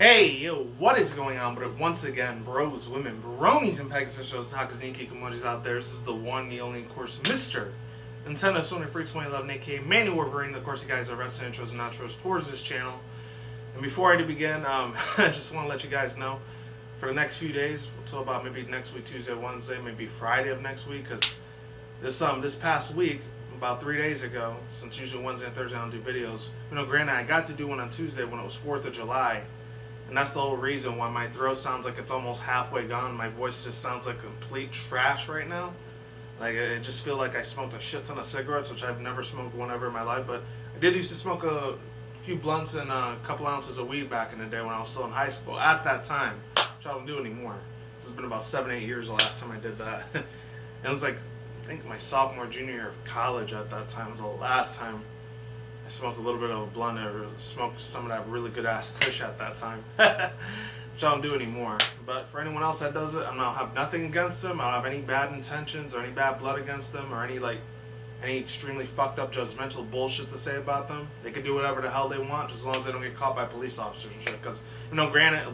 Hey, yo, what is going on? But once again, bros, women, bronies, and Pegasus shows, Takas, and Kikomojis out there. This is the one, the only, of course, Mr. Nintendo Sony Free 2011, aka Manny Wolverine. Of course, you guys are wrestling intros and outros towards this channel. And before I do begin, I just want to let you guys know, for the next few days, until about maybe next week, Tuesday, Wednesday, maybe Friday of next week, because this past week, about 3 days ago, since usually Wednesday and Thursday I don't do videos, granted, I got to do one on Tuesday when it was 4th of July. And that's the whole reason why my throat sounds like it's almost halfway gone. My voice just sounds like complete trash right now. Like, I just feel like I smoked a shit ton of cigarettes, which I've never smoked one ever in my life. But I did used to smoke a few blunts and a couple ounces of weed back in the day when I was still in high school. At that time, which I don't do anymore. This has been about 7-8 years the last time I did that. And it was like, I think my sophomore, junior year of college at that time was the last time I smoked a little bit of a blunt or smoked some of that really good ass kush at that time. Which I don't do anymore. But for anyone else that does it, I don't have nothing against them. I don't have any bad intentions or any bad blood against them or any extremely fucked up judgmental bullshit to say about them. They can do whatever the hell they want just as long as they don't get caught by police officers and shit. Because, granted,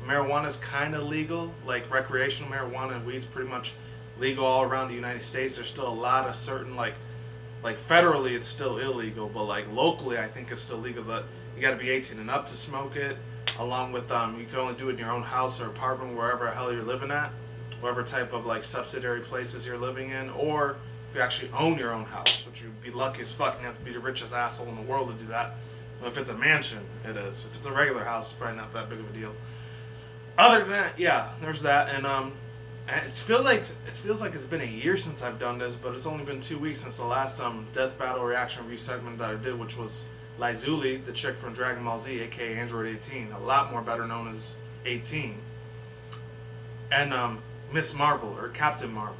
marijuana is kind of legal. Like, recreational marijuana and weed's pretty much legal all around the United States. There's still a lot of certain, like federally it's still illegal, but like locally I think it's still legal. But you got to be 18 and up to smoke it, along with you can only do it in your own house or apartment, wherever the hell you're living at, whatever type of like subsidiary places you're living in, or if you actually own your own house, which you'd be lucky as fuck. You have to be the richest asshole in the world to do that. If it's a mansion, it is. If it's a regular house, it's probably not that big of a deal. Other than that, yeah, there's that. And it feels like it's been a year since I've done this, but it's only been 2 weeks since the last Deathbattle reaction review segment that I did, which was Lizuli, the chick from Dragon Ball Z, aka Android 18, a lot more better known as 18, and Miss Marvel, or Captain Marvel.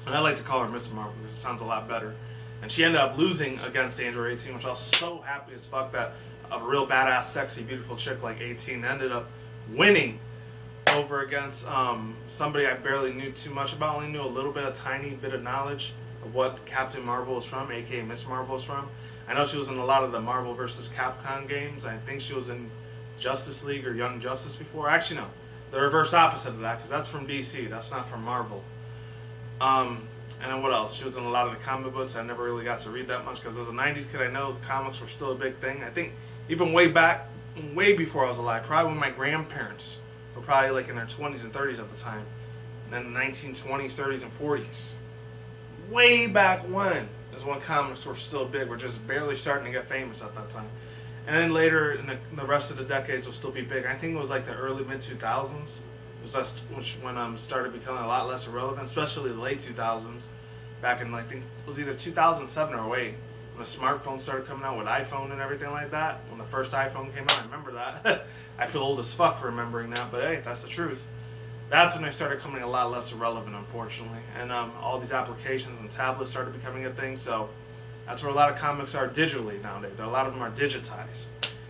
And I like to call her Miss Marvel because it sounds a lot better. And she ended up losing against Android 18, which I was so happy as fuck that a real badass, sexy, beautiful chick like 18 ended up winning over against somebody I barely knew too much about. Only knew a little bit, a tiny bit of knowledge of what Captain Marvel is from, aka Miss Marvel is from. I know she was in a lot of the Marvel vs. Capcom games. I think she was in Justice League or Young Justice before. Actually, no, the reverse opposite of that, because that's from DC. That's not from Marvel. And then what else? She was in a lot of the comic books. I never really got to read that much because as a 90s kid, I know comics were still a big thing. I think even way before I was alive, probably when my grandparents were probably like in their 20s and 30s at the time. And then the 1920s, 30s, and 40s. Way back when is when comics were still big. We're just barely starting to get famous at that time. And then later in the rest of the decades will still be big. I think it was like the early mid-2000s. Which when started becoming a lot less irrelevant, especially the late 2000s. Back in, I think it was either 2007 or 08. When the smartphones started coming out with iPhone and everything like that. When the first iPhone came out, I remember that. I feel old as fuck for remembering that, but hey, that's the truth. That's when they started coming a lot less irrelevant, unfortunately. And all these applications and tablets started becoming a thing, so that's where a lot of comics are digitally nowadays. A lot of them are digitized.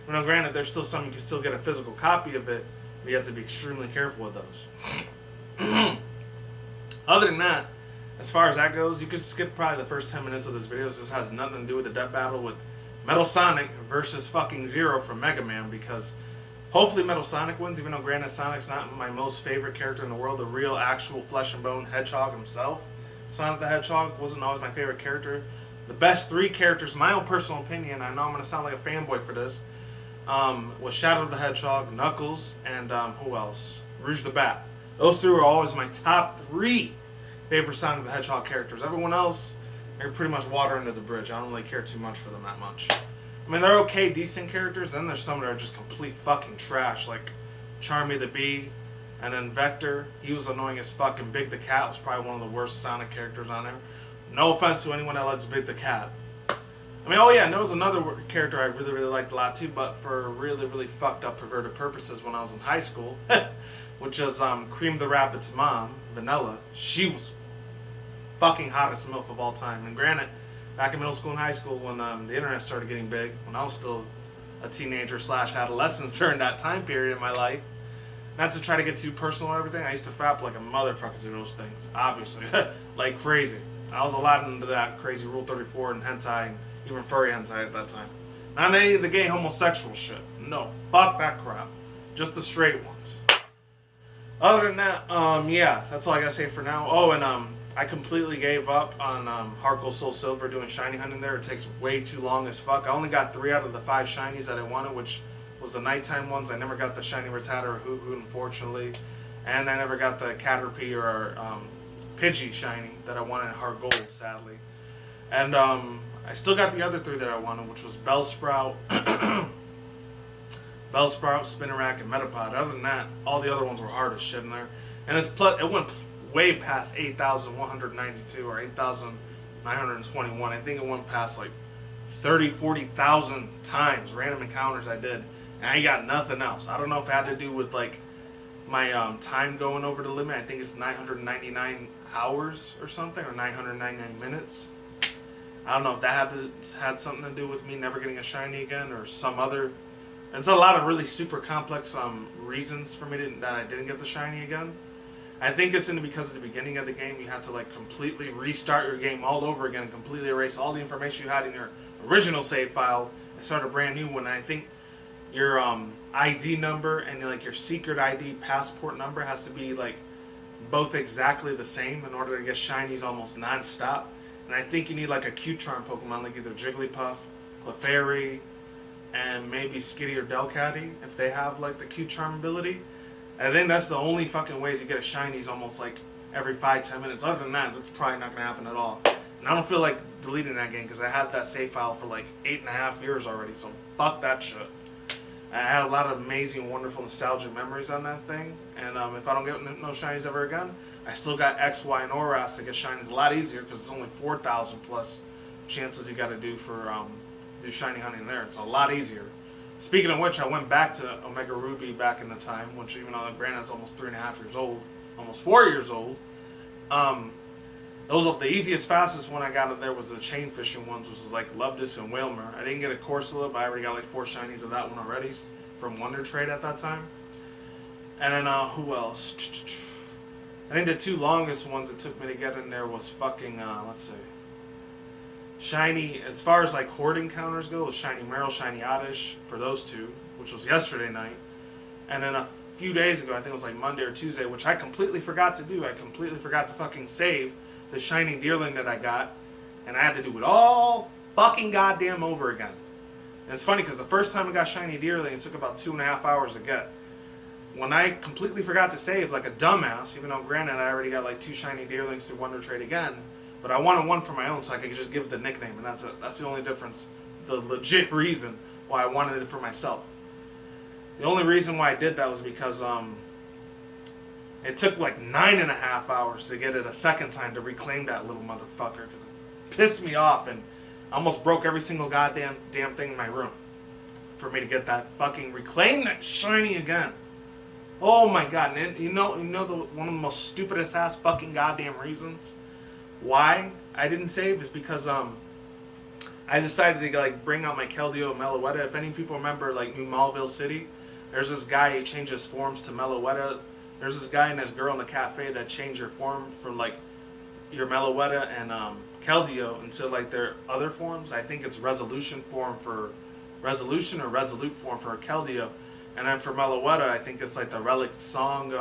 Granted, there's still some you can still get a physical copy of it, but you have to be extremely careful with those. Other than that, as far as that goes, you could skip probably the first 10 minutes of this video. This has nothing to do with the Deathbattle with MetalSonic versus fucking Zero from Mega Man, because hopefully MetalSonic wins, even though granted Sonic's not my most favorite character in the world. The real, actual flesh and bone hedgehog himself, Sonic the Hedgehog, wasn't always my favorite character. The best 3 characters, my own personal opinion, I know I'm going to sound like a fanboy for this, was Shadow the Hedgehog, Knuckles, and who else? Rouge the Bat. Those 3 were always my top 3 favorite Sonic the Hedgehog characters. Everyone else, they're pretty much water under the bridge. I don't really care too much for them that much. I mean, they're okay, decent characters, then there's some that are just complete fucking trash, like Charmy the Bee, and then Vector. He was annoying as fuck, and Big the Cat was probably one of the worst Sonic characters on there. No offense to anyone that likes Big the Cat. I mean, oh yeah, and there was another character I really, really liked a lot too, but for really, really fucked up, perverted purposes when I was in high school, which is Cream the Rabbit's mom, Vanilla. She was fucking hottest MILF of all time. And granted, back in middle school and high school, when the internet started getting big, when I was still a teenager / adolescent during that time period in my life, not to try to get too personal or everything, I used to frap like a motherfucker to those things, obviously, like crazy. I was a lot into that crazy Rule 34 and hentai, and even furry hentai at that time. Not any of the gay homosexual shit. No, fuck that crap. Just the straight ones. Other than that, yeah, that's all I gotta say for now. Oh, and I completely gave up on Harco SoulSilver doing shiny hunting there. It takes way too long as fuck. I only got 3 out of the 5 shinies that I wanted, which was the nighttime ones. I never got the shiny Rattata or Hoo-Hoo, unfortunately. And I never got the Caterpie or Pidgey shiny that I wanted in Heart Gold, sadly. And I still got the other 3 that I wanted, which was Bellsprout, Spinnerack, and Metapod. Other than that, all the other ones were hard as shit in there. And it went way past 8,192 or 8,921. I think it went past like 30, 40,000 times random encounters I did. And I got nothing else. I don't know if it had to do with like my time going over the limit. I think it's 999 hours or something, or 999 minutes. I don't know if that had something to do with me never getting a shiny again, or some other. It's a lot of really super complex reasons for me that I didn't get the shiny again. I think it's because at the beginning of the game you had to like completely restart your game all over again, and completely erase all the information you had in your original save file and start a brand new one. And I think your ID number and like your secret ID passport number has to be like both exactly the same in order to get shinies almost non-stop. And I think you need like a Q-Charm Pokemon, like either Jigglypuff, Clefairy, and maybe Skitty or Delcatty if they have like the Q-Charm ability. I think that's the only fucking ways you get a shinies almost like every 5-10 minutes. Other than that, that's probably not gonna happen at all. And I don't feel like deleting that game because I had that save file for like 8.5 years already. So fuck that shit. I had a lot of amazing, wonderful, nostalgic memories on that thing. And if I don't get no shinies ever again, I still got X, Y, and ORAS to get shinies a lot easier because it's only 4,000 plus chances you got to do for do shiny hunting there. It's a lot easier. Speaking of which, I went back to Omega Ruby back in the time, which even though granted it's almost 3.5 years old, almost 4 years old. Those are the easiest, fastest one I got in there was the chain fishing ones, which was like Lubdus and Whalmer. I didn't get a Corsola, but I already got like 4 shinies of that one already from Wonder Trade at that time. And then who else? I think the 2 longest ones it took me to get in there was fucking let's see. Shiny, as far as like hoarding counters go, was Shiny Meryl, Shiny Oddish for those 2, which was yesterday night. And then a few days ago, I think it was like Monday or Tuesday, which I completely forgot to do. I completely forgot to fucking save the shiny Deerling that I got, and I had to do it all fucking goddamn over again. And it's funny because the first time I got shiny Deerling, it took about 2.5 hours to get. When I completely forgot to save like a dumbass, even though granted I already got like 2 shiny Deerlings through Wonder Trade again, but I wanted one for my own so I could just give it the nickname, and that's it. That's the only difference, the legit reason why I wanted it for myself. The only reason why I did that was because it took like 9.5 hours to get it a second time to reclaim that little motherfucker because it pissed me off and almost broke every single goddamn thing in my room for me to get that fucking reclaim that shiny again. Oh my god! And you know one of the most stupidest ass fucking goddamn reasons why I didn't save is because I decided to like bring out my Keldeo and Meloetta. If any people remember like New Malville City, there's this guy who changes forms to Meloetta. There's this guy and this girl in the cafe that change your form from like your Meloetta and Keldeo into like their other forms. I think it's Resolution form for Resolution or Resolute form for Keldeo. And then for Meloetta, I think it's like the Relic Song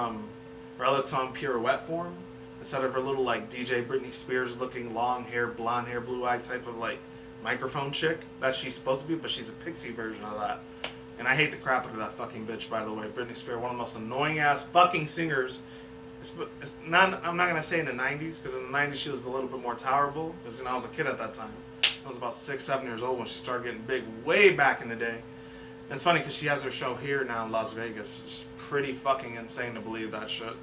Pirouette form. Instead of her little like DJ Britney Spears looking long hair, blonde hair, blue eye type of like microphone chick that she's supposed to be, but she's a pixie version of that. And I hate the crap out of that fucking bitch, by the way. Britney Spears, one of the most annoying ass fucking singers. I'm not gonna say in the 90s, because in the 90s she was a little bit more tolerable. Because I was a kid at that time. I was about 6-7 years old when she started getting big, way back in the day. And it's funny because she has her show here now in Las Vegas. It's pretty fucking insane to believe that shit.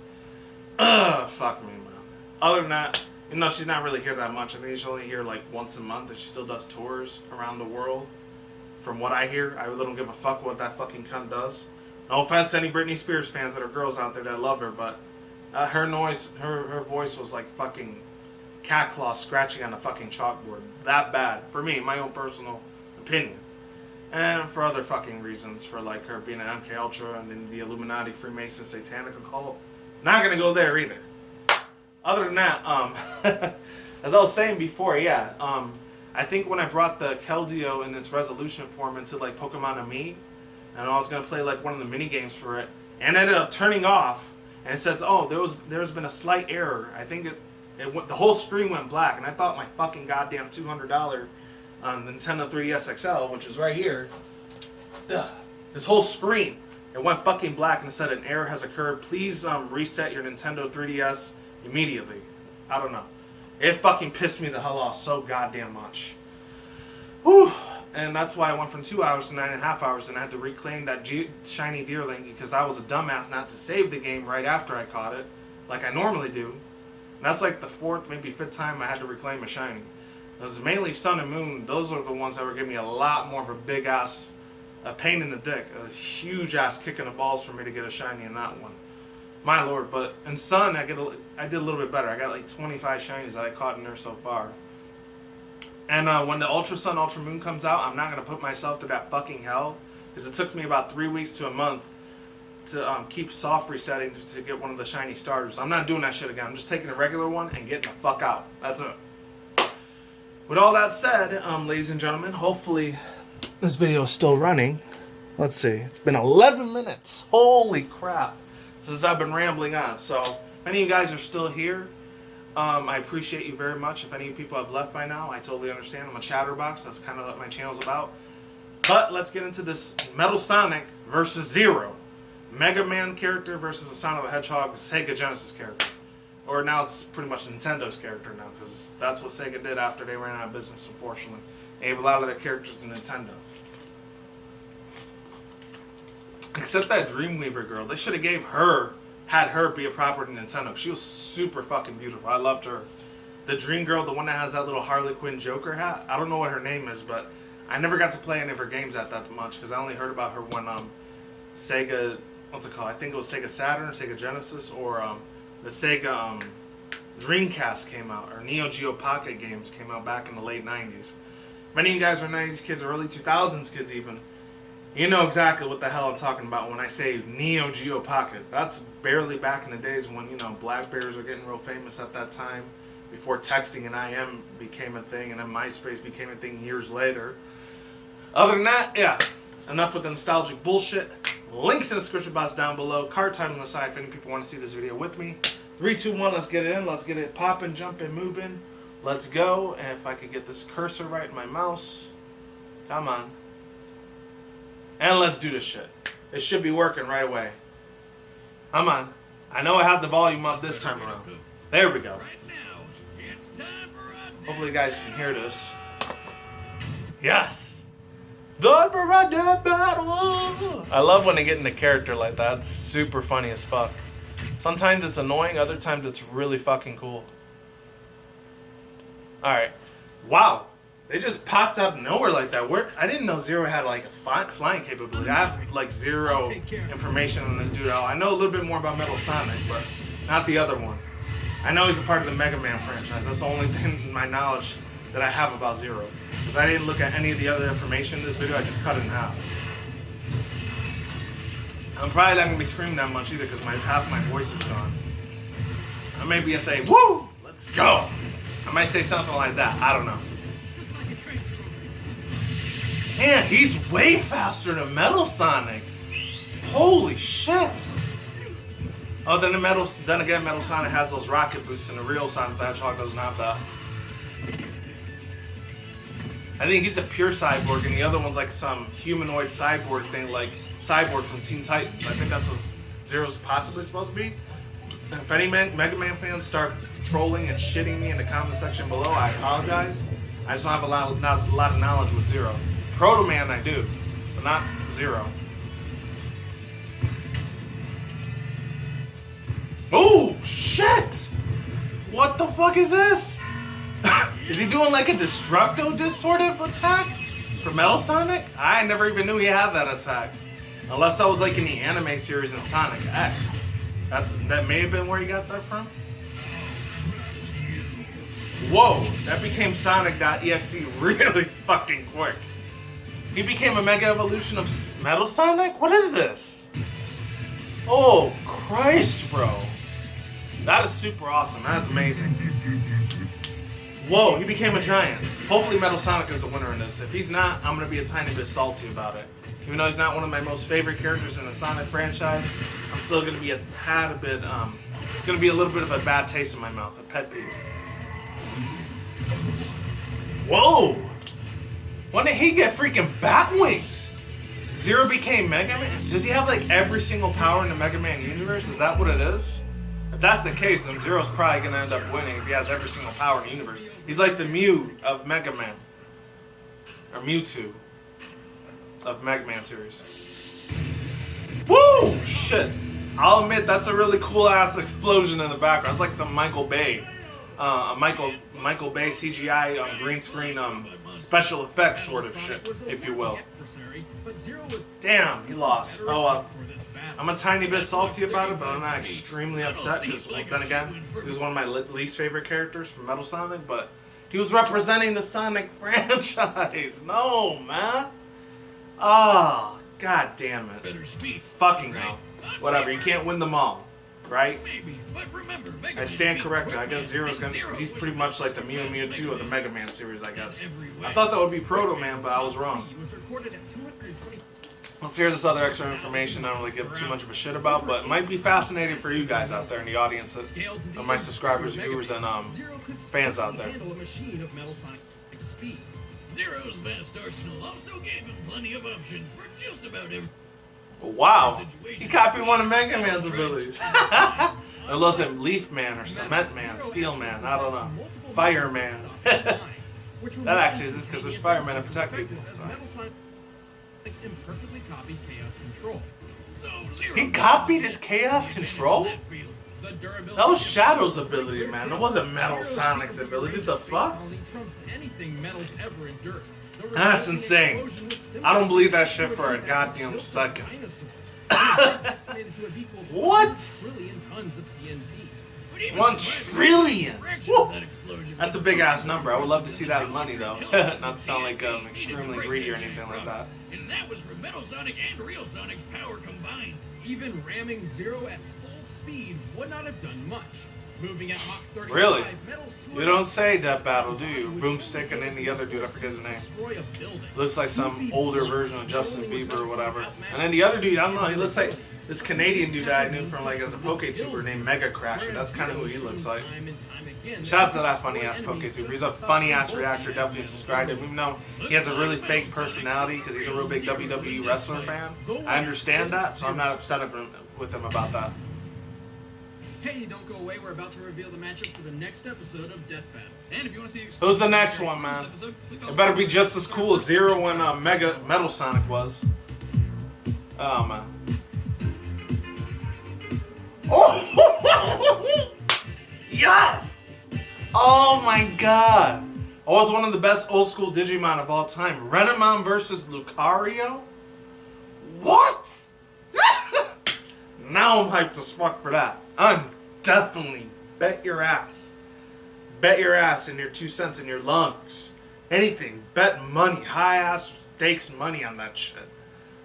Fuck me, man. Other than that, she's not really here that much. I think she's only here like once a month, and she still does tours around the world. From what I hear, I really don't give a fuck what that fucking cunt does. No offense to any Britney Spears fans that are girls out there that love her, but her voice was like fucking cat claw scratching on a fucking chalkboard. That bad. For me, my own personal opinion. And for other fucking reasons, for like her being an MK Ultra and in the Illuminati, Freemason, Satanic occult. Not gonna go there either. Other than that, as I was saying before, yeah, I think when I brought the Keldeo in its Resolution form into like Pokemon Ami, and I was gonna play like one of the mini games for it, and I ended up turning off, and it says, "Oh, there's been a slight error." I think it went, the whole screen went black, and I thought my fucking goddamn $200 Nintendo 3DS XL, which is right here, this whole screen, it went fucking black, and it said an error has occurred. Please reset your Nintendo 3DS immediately. I don't know. It fucking pissed me the hell off so goddamn much. Whew. And that's why I went from 2 hours to 9.5 hours, and I had to reclaim that shiny Deerling because I was a dumbass not to save the game right after I caught it, like I normally do. And that's like the 4th, maybe 5th time I had to reclaim a shiny. It was mainly Sun and Moon. Those are the ones that were giving me a lot more of a big ass, a pain in the dick, a huge ass kick in the balls for me to get a shiny in that one. My lord, but in Sun I did a little bit better. I got like 25 shinies that I caught in there so far. And when the Ultra Sun, Ultra Moon comes out, I'm not going to put myself to that fucking hell. Because it took me about 3 weeks to a month to keep soft resetting to get one of the shiny starters. I'm not doing that shit again. I'm just taking a regular one and getting the fuck out. That's it. With all that said, ladies and gentlemen, hopefully this video is still running. Let's see. It's been 11 minutes. Holy crap. Since I've been rambling on. So, if any of you guys are still here, I appreciate you very much. If any people have left by now, I totally understand. I'm a chatterbox. That's kind of what my channel's about. But let's get into this MetalSonic versus Zero. Mega Man character versus the Sonic the Hedgehog Sega Genesis character. Or now it's pretty much Nintendo's character now, because that's what Sega did after they ran out of business, unfortunately. They gave a lot of their characters to Nintendo. Except that Dreamweaver girl. They should have had her be a proper Nintendo. She was super fucking beautiful. I loved her. The Dream Girl, the one that has that little Harley Quinn Joker hat. I don't know what her name is, but I never got to play any of her games that much because I only heard about her when Sega, what's it called? I think it was Sega Saturn, Sega Genesis, or the Sega Dreamcast came out, or Neo Geo Pocket games came out back in the late 90s. Many of you guys are 90s kids, or early 2000s kids even. You know exactly what the hell I'm talking about when I say Neo Geo Pocket. That's barely back in the days when, you know, Blackberries were getting real famous at that time, before texting and IM became a thing, and then MySpace became a thing years later. Other than that, yeah, enough with the nostalgic bullshit. Links in the description box down below. Card title on the side if any people want to see this video with me. 3, 2, 1, let's get it in. Let's get it popping, jumping, moving. Let's go. And if I could get this cursor right in my mouse. Come on. And let's do this shit. It should be working right away. Come on. I know I have the volume up this time around. There we go. Hopefully you guys can hear this. Yes! Time for a Deathbattle! I love when they get in a character like that. It's super funny as fuck. Sometimes it's annoying, other times it's really fucking cool. Alright. Wow. They just popped out of nowhere like that. I didn't know Zero had like a flying capability. I have like zero information on this dude at all. I know a little bit more about MetalSonic, but not the other one. I know he's a part of the Mega Man franchise. That's the only thing in my knowledge that I have about Zero. Because I didn't look at any of the other information in this video, I just cut it in half. I'm probably not going to be screaming that much either because half of my voice is gone. I may be say, woo, let's go. I might say something like that, I don't know. Man, he's way faster than MetalSonic. Holy shit. Oh, then again, MetalSonic has those rocket boots, and the real Sonic the Hedgehog doesn't have that. I think he's a pure cyborg, and the other one's like some humanoid cyborg thing, like Cyborg from Teen Titans. I think that's what Zero's possibly supposed to be. If any Mega Man fans start trolling and shitting me in the comment section below, I apologize. I just don't have not a lot of knowledge with Zero. Proto Man I do, but not Zero. Oh, shit! What the fuck is this? Is he doing like a Destructo sort of attack for MetalSonic? I never even knew he had that attack. Unless that was like in the anime series in Sonic X. That may have been where he got that from. Whoa, that became Sonic.exe really fucking quick. He became a Mega Evolution of MetalSonic? What is this? Oh, Christ, bro. That is super awesome. That's amazing. Whoa, he became a giant. Hopefully MetalSonic is the winner in this. If he's not, I'm going to be a tiny bit salty about it. Even though he's not one of my most favorite characters in the Sonic franchise, I'm still going to be a tad bit, it's going to be a little bit of a bad taste in my mouth, a pet peeve. Whoa! When did he get freaking bat wings? Zero became Mega Man? Does he have like every single power in the Mega Man universe? Is that what it is? If that's the case, then Zero's probably going to end up winning if he has every single power in the universe. He's like the Mew of Mega Man. Or Mewtwo of Mega Man series. Woo! Shit. I'll admit that's a really cool ass explosion in the background. It's like some Michael Bay. Michael Bay CGI green screen special effects sort of shit, if you will. Damn, he lost. Oh well. I'm a tiny bit salty about it, but I'm not extremely upset because, then again, he was one of my least favorite characters from MetalSonic, but he was representing the Sonic franchise. No, man. Oh, god damn it. Fucking hell. Whatever, you can't win them all, right? I stand corrected. I guess Zero's he's pretty much like the Mew and Mewtwo of the Mega Man series, I guess. I thought that would be Proto Man, but I was wrong. Let's hear this other extra information I don't really give too much of a shit about, but it might be fascinating for you guys out there in the audience, and my subscribers, viewers, and fans out there. Zero's vast arsenal also gave him plenty of options for just about every... Wow, he copied one of Mega Man's abilities. Unless it's Leaf Man or Cement Man, Steel Man, I don't know. Fireman. That actually is because there's firemen that protect people. Imperfectly copied Chaos Control. He copied his Chaos Control? That was Shadow's ability, man. That wasn't MetalSonic's ability. The fuck? That's insane. I don't believe that shit for a goddamn second. What? 1 trillion? Woo. That's a big ass number. I would love to see that in money though. Not to sound like extremely greedy or anything like that. And that was for MetalSonic and Real Sonic's power combined. Even ramming Zero at full speed would not have done much. Moving at Mach 35, really? You don't say Deathbattle, do you? Boomstick and then the other dude, I forget his name. Looks like some older version of Justin Bieber or whatever. And then the other dude, I don't know, he looks like this Canadian dude that I knew from like as a PokeTuber named Mega Crasher. That's kind of who he looks like. Shout out to that funny ass PokeTuber. He's a funny ass reactor. Definitely subscribe to him. Even though he has a really fake personality because he's a real big WWE wrestler fan. I understand that, so I'm not upset with him about that. Hey, don't go away. We're about to reveal the matchup for the next episode of Deathbattle. And if you want to see who's the next one, man? It better be just as cool as Zero when MetalSonic was. Oh man. Oh! Yes! Oh my god! Always one of the best old school Digimon of all time. Renamon versus Lucario? What? Now I'm hyped as fuck for that. I'm definitely bet your ass. Bet your ass and your 2 cents in your lungs. Anything. Bet money. High ass stakes money on that shit.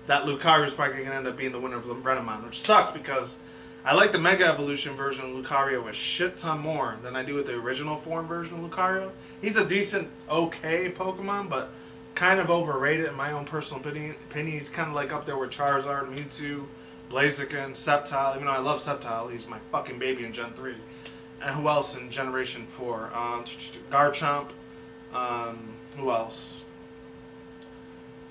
That Lucario's probably going to end up being the winner of Renamon, which sucks because I like the Mega Evolution version of Lucario a shit ton more than I do with the original form version of Lucario. He's a decent, okay Pokemon, but kind of overrated in my own personal opinion. He's kind of like up there with Charizard, Mewtwo, Blaziken, Sceptile. Even though I love Sceptile, he's my fucking baby in Gen 3. And who else in Generation 4? Garchomp. Who else?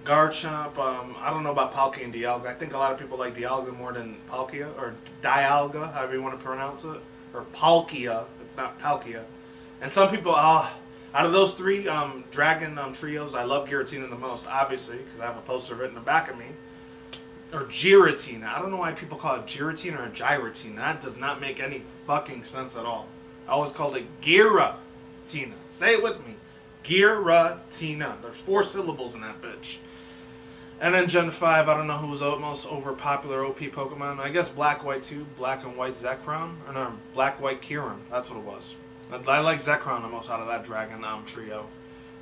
Garchomp, I don't know about Palkia and Dialga. I think a lot of people like Dialga more than Palkia, or Dialga, however you want to pronounce it. Or Palkia, if not Palkia. And some people, out of those 3 Dragon trios, I love Giratina the most, obviously, because I have a poster of it in the back of me. Or Giratina. I don't know why people call it Giratina or Giratina. That does not make any fucking sense at all. I always called it Giratina. Say it with me. Giratina. There's 4 syllables in that bitch. And then Gen 5, I don't know who was the most overpopular OP Pokemon. I guess Black, White 2, Black and White Zekrom. Or no, Black, White Kyurem. That's what it was. I like Zekrom the most out of that Dragon trio.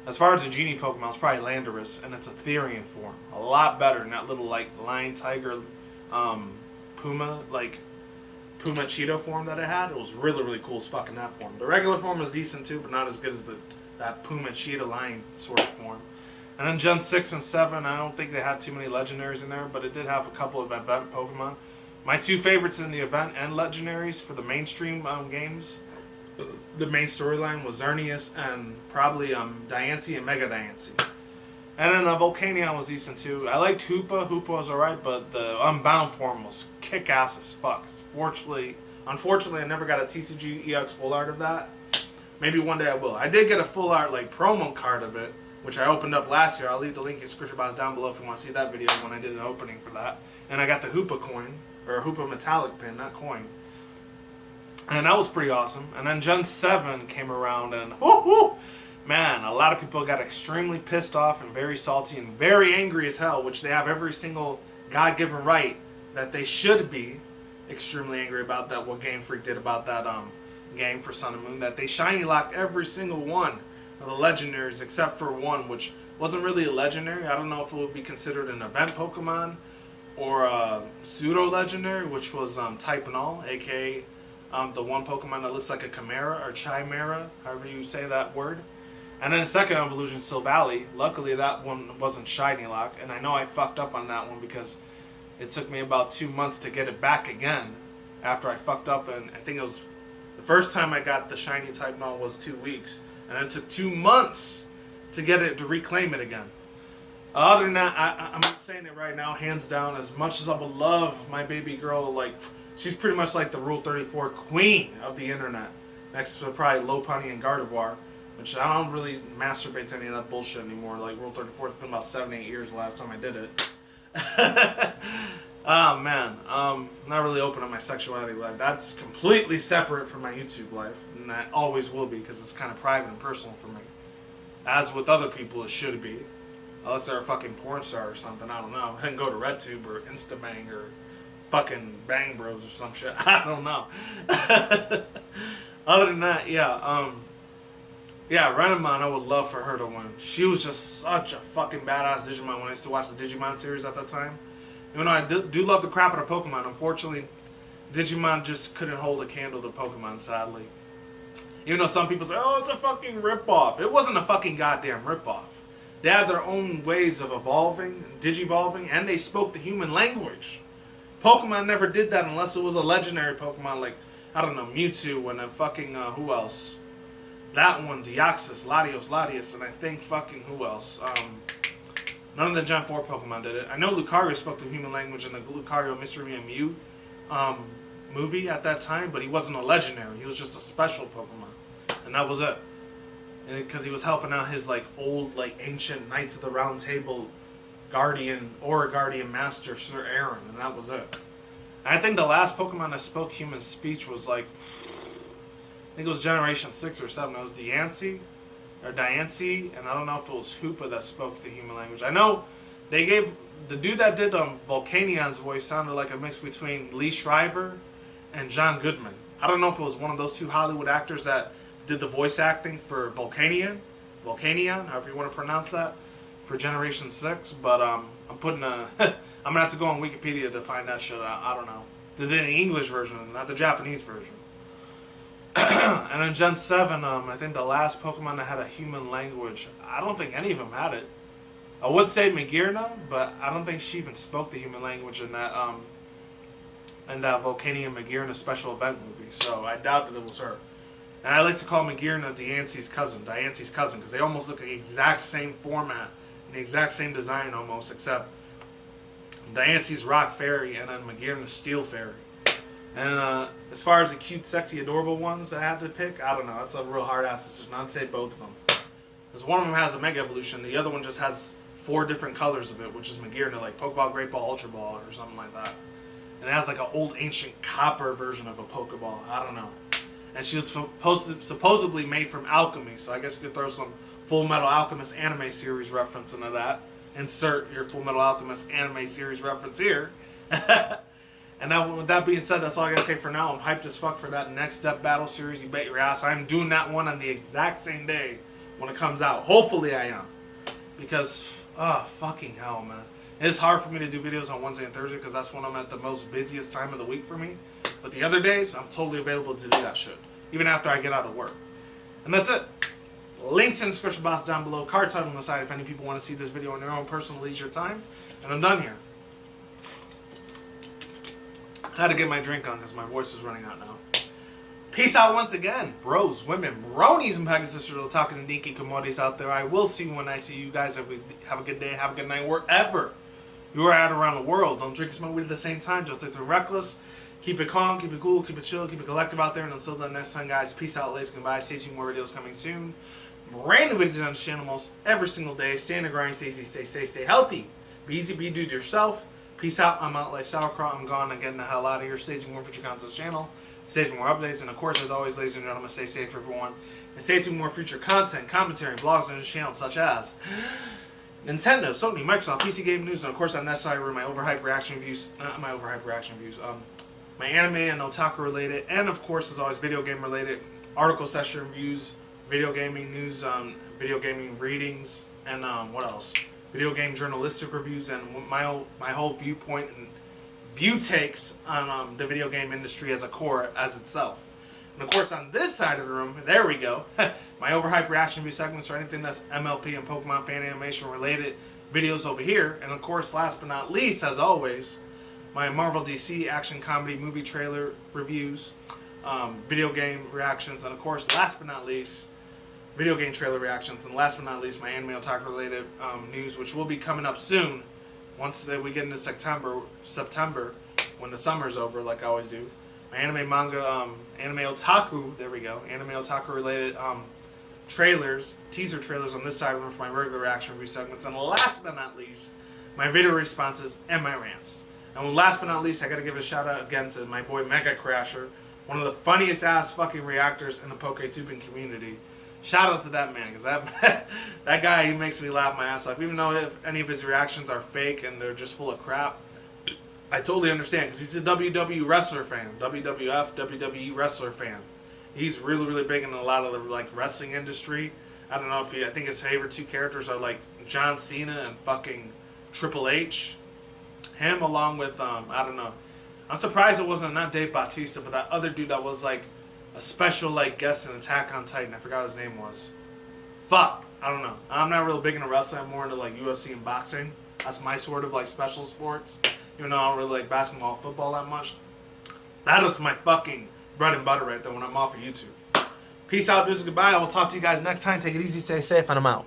As far as the Genie Pokemon, it's probably Landorus, and it's a Therian form. A lot better than that little, like, Lion, Tiger, Puma Cheetah form that it had. It was really, really cool as fucking that form. The regular form was decent too, but not as good as that Puma Cheetah Lion sort of form. And then Gen 6 and 7, I don't think they had too many legendaries in there, but it did have a couple of event Pokemon. My two favorites in the event and legendaries for the mainstream games, the main storyline was Xerneas and probably Diancie and Mega Diancie. And then Volcanion was decent too. I liked Hoopa. Hoopa was alright, but the Unbound form was kick-ass as fuck. Unfortunately, I never got a TCG EX full art of that. Maybe one day I will. I did get a full art like promo card of it, which I opened up last year. I'll leave the link in the description box down below if you want to see that video when I did an opening for that. And I got the Hoopa coin, or Hoopa metallic pin, not coin. And that was pretty awesome. And then Gen 7 came around and whoo, man, a lot of people got extremely pissed off and very salty and very angry as hell, which they have every single God-given right that they should be extremely angry about that, what Game Freak did about that game for Sun and Moon, that they shiny locked every single one of the legendaries except for one, which wasn't really a legendary. I don't know if it would be considered an event Pokemon or a pseudo-legendary, which was Type Null, aka the one Pokemon that looks like a Chimera or Chimera, however you say that word. And then the second evolution, Silvally. Luckily that one wasn't shiny lock, and I know I fucked up on that one because it took me about 2 months to get it back again after I fucked up, and I think it was the first time I got the shiny Type Null was 2 weeks, and it took 2 months to get it, to reclaim it again. Other than that, I'm saying it right now, hands down, as much as I would love my baby girl, like, she's pretty much like the Rule 34 queen of the internet, next to probably Lopunny and Gardevoir, which I don't really masturbate to any of that bullshit anymore. Like, Rule 34, it's been about 7-8 years the last time I did it. Oh man, not really open on my sexuality life. That's completely separate from my YouTube life, and that always will be because it's kind of private and personal for me. As with other people, it should be, unless they're a fucking porn star or something. I don't know. And go to RedTube or Instabang or fucking Bang Bros or some shit. I don't know. Other than that, yeah, Renamon, I would love for her to win. She was just such a fucking badass Digimon when I used to watch the Digimon series at that time. Even though I do love the crap out of Pokemon, unfortunately, Digimon just couldn't hold a candle to Pokemon, sadly. Even though some people say, oh, it's a fucking ripoff. It wasn't a fucking goddamn ripoff. They had their own ways of evolving, digivolving, and they spoke the human language. Pokemon never did that unless it was a legendary Pokemon like, I don't know, Mewtwo and then fucking, who else? That one, Deoxys, Latios, and I think fucking, who else? None of the Gen 4 Pokemon did it. I know Lucario spoke the human language in the Lucario Mystery and Mew movie at that time, but he wasn't a legendary. He was just a special Pokemon. And that was it. Because he was helping out his like old, like ancient Knights of the Round Table Guardian Master, Sir Aaron, and that was it. And I think the last Pokemon that spoke human speech was like, I think it was Generation 6 or 7. It was Diancie, and I don't know if it was Hoopa that spoke the human language. I know they gave, the dude that did Volcanion's voice sounded like a mix between Lee Shriver and John Goodman. I don't know if it was one of those two Hollywood actors that did the voice acting for Volcanion, however you want to pronounce that, for Generation 6, but I'm putting a, I'm gonna have to go on Wikipedia to find that shit out. I don't know. The English version, not the Japanese version. And then Gen 7, I think the last Pokemon that had a human language, I don't think any of them had it. I would say Magearna, but I don't think she even spoke the human language in that Volcanion Magearna special event movie, so I doubt that it was her. And I like to call Magearna Diancie's cousin, because they almost look like the exact same format, and the exact same design almost, except Diancie's Rock Fairy and then Magearna's Steel Fairy. And as far as the cute, sexy, adorable ones that I had to pick, I don't know. That's a real hard-ass decision. I'd say both of them. Because one of them has a Mega Evolution, the other one just has 4 different colors of it, which is Magearna, like Pokeball, Great Ball, Ultra Ball, or something like that. And it has like an old ancient copper version of a Pokeball. I don't know. And she was supposedly made from alchemy, so I guess you could throw some Full Metal Alchemist anime series reference into that. Insert your Full Metal Alchemist anime series reference here. And now, with that being said, that's all I gotta say for now. I'm hyped as fuck for that next Deathbattle series. You bet your ass. I'm doing that one on the exact same day when it comes out. Hopefully I am. Because, fucking hell, man. It's hard for me to do videos on Wednesday and Thursday because that's when I'm at the most busiest time of the week for me. But the other days, I'm totally available to do that shit. Even after I get out of work. And that's it. Links in the description box down below. Card title on the side if any people want to see this video on their own personal leisure time. And I'm done here. I had to get my drink on because my voice is running out now. Peace out once again, bros, women, bronies, and Pegasus, otakus, and dinky commodities out there. I will see you when I see you guys. Have a good day, have a good night, wherever you are at around the world. Don't drink and smoke weed at the same time. Don't think they're reckless. Keep it calm, keep it cool, keep it chill, keep it collective out there. And until the next time, guys, peace out, ladies, goodbye. Stay tuned, more videos coming soon. Brand new videos on the channel almost every single day. Stay in the grind, stay easy, stay safe, stay healthy. Be easy, be do to yourself. Peace out. I'm out like sauerkraut. I'm gone. I'm getting the hell out of here. Stay tuned more future content on the channel. Stay tuned for more updates. And of course, as always, ladies and gentlemen, stay safe, everyone. And stay tuned for more future content, commentary, blogs on this channel, such as Nintendo, Sony, Microsoft, PC game news, and of course on that side were my overhyped reaction reviews. Not my overhyped reaction reviews. My anime and otaku related, and of course, as always, video game related article session reviews, video gaming news, video gaming readings, and what else? Video game journalistic reviews, and my whole viewpoint and view takes on the video game industry as a core as itself. And of course, on this side of the room, there we go, my overhyped reaction review segments or anything that's MLP and Pokemon fan animation related videos over here. And of course, last but not least, as always, my Marvel DC action comedy movie trailer reviews, video game reactions, and of course, last but not least, video game trailer reactions, and last but not least, my anime otaku related news, which will be coming up soon once we get into September when the summer's over, like I always do. My anime manga, anime otaku, there we go, anime otaku related trailers, teaser trailers on this side of the room for my regular reaction review segments, and last but not least, my video responses and my rants. And last but not least, I gotta give a shout out again to my boy Mega Crasher, one of the funniest ass fucking reactors in the PokeTubing community. Shout out to that man, because that guy, he makes me laugh my ass off. Even though if any of his reactions are fake and they're just full of crap, I totally understand, because he's a WWE wrestler fan, WWF, WWE wrestler fan. He's really, really big in a lot of the like wrestling industry. I don't know if I think his favorite two characters are like John Cena and fucking Triple H. Him along with, I don't know. I'm surprised it wasn't not Dave Bautista, but that other dude that was like a special like guest in Attack on Titan. I forgot his name was. Fuck. I don't know. I'm not real big into wrestling. I'm more into like UFC and boxing. That's my sort of like special sports. Even though I don't really like basketball or football that much. That is my fucking bread and butter right there when I'm off of YouTube. Peace out, dudes. Goodbye. I will talk to you guys next time. Take it easy, stay safe, and I'm out.